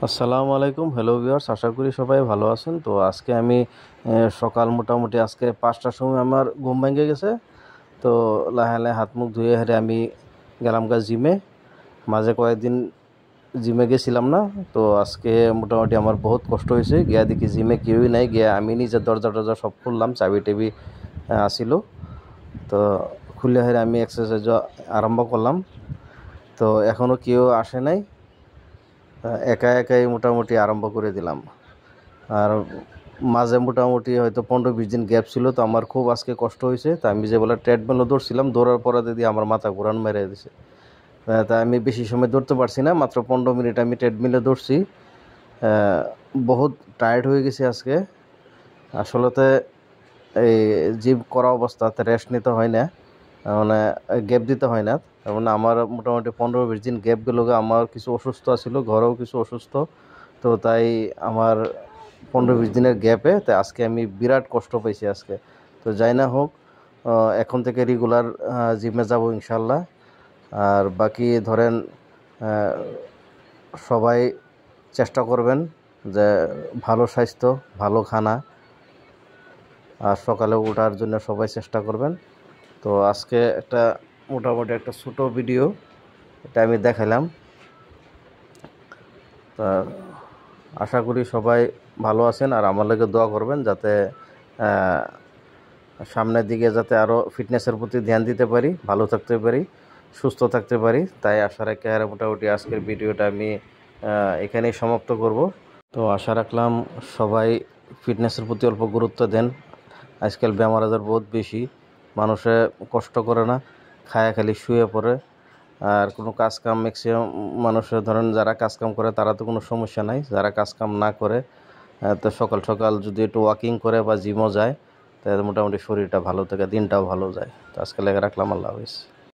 আসসালামু আলাইকুম, hello viewers, আশা করি সবাই ভালো আছেন। তো আজকে আমি সকাল মোটামুটি আজকে 5টার সময় আমার ঘুম ভেঙে গেছে। তো লাহে লাহে হাত মুখ ধুয়ে হেরে আমি গেলাম জিমে। মাঝে কয়েকদিন জিমে গেছিলাম না। তো আজকে মোটামুটি আমার বহুত কষ্ট হয়েছে, গিয়া দেখি জিমে কেউই নাই। গিয়া আমি নিজের দরজা টরজা সব খুললাম, চাবি টেবি আসিল। তো খুলে হেরে আমি এক্সারসাইজ আরম্ভ করলাম। তো এখনও কেউ আসে নাই, একা একাই মোটামুটি আরম্ভ করে দিলাম। আর মাঝে মোটামুটি হয়তো 15-20 দিন গ্যাপ ছিল। তো আমার খুব আজকে কষ্ট হয়েছে। তা আমি যে বলে ট্রেডমিলও দৌড়ছিলাম, দৌড়ার পরে দিদি আমার মাথা ঘুরান মেরে দিছে। তা আমি বেশি সময় দৌড়তে পারছি না, মাত্র 15 মিনিট আমি ট্রেডমিলে দৌড়ছি। বহুত টায়ার্ড হয়ে গেছি আজকে। আসলেতে এই জিম করা অবস্থাতে রেস্ট নিতে হয় না, মানে গ্যাপ দিতে হয় না। তার মানে আমার মোটামুটি 15-20 দিন গ্যাপ গেল। আমার কিছু অসুস্থ ছিল, ঘরেও কিছু অসুস্থ। তো তাই আমার 15-20 দিনের গ্যাপে তাই আজকে আমি বিরাট কষ্ট পাইছি আজকে। তো যাই না হোক, এখন থেকে রেগুলার জিমে যাব ইনশাল্লাহ। আর বাকি ধরেন সবাই চেষ্টা করবেন যে ভালো স্বাস্থ্য, ভালো খানা আর সকালে ওঠার জন্য সবাই চেষ্টা করবেন। তো আজকে একটা মোটামুটি একটা ছোটো ভিডিও এটা আমি দেখালাম। তা আশা করি সবাই ভালো আছেন আর আমার লাগে দোয়া করবেন, যাতে সামনের দিকে যাতে আরও ফিটনেসের প্রতি ধ্যান দিতে পারি, ভালো থাকতে পারি, সুস্থ থাকতে পারি। তাই আশা রেখে আর মোটামুটি আজকের ভিডিওটা আমি এখানেই সমাপ্ত করব। তো আশা রাখলাম সবাই ফিটনেসের প্রতি অল্প গুরুত্ব দেন। আজকাল বেমার আজার বহুত বেশি, মানুষে কষ্ট করে না, খায়া খালি শুয়ে পড়ে। আর কোনো কাজকাম ম্যাক্সিমাম মানুষের ধরেন যারা কাজকাম করে তারা তো কোনো সমস্যা নাই। যারা কাজকাম না করে তো সকাল সকাল যদি একটু ওয়াকিং করে বা জিমও যায়, তাহলে মোটামুটি শরীরটা ভালো থাকে, দিনটাও ভালো যায়। তো আজকে লেগে রাখলাম। আল্লাহ হাফিজ।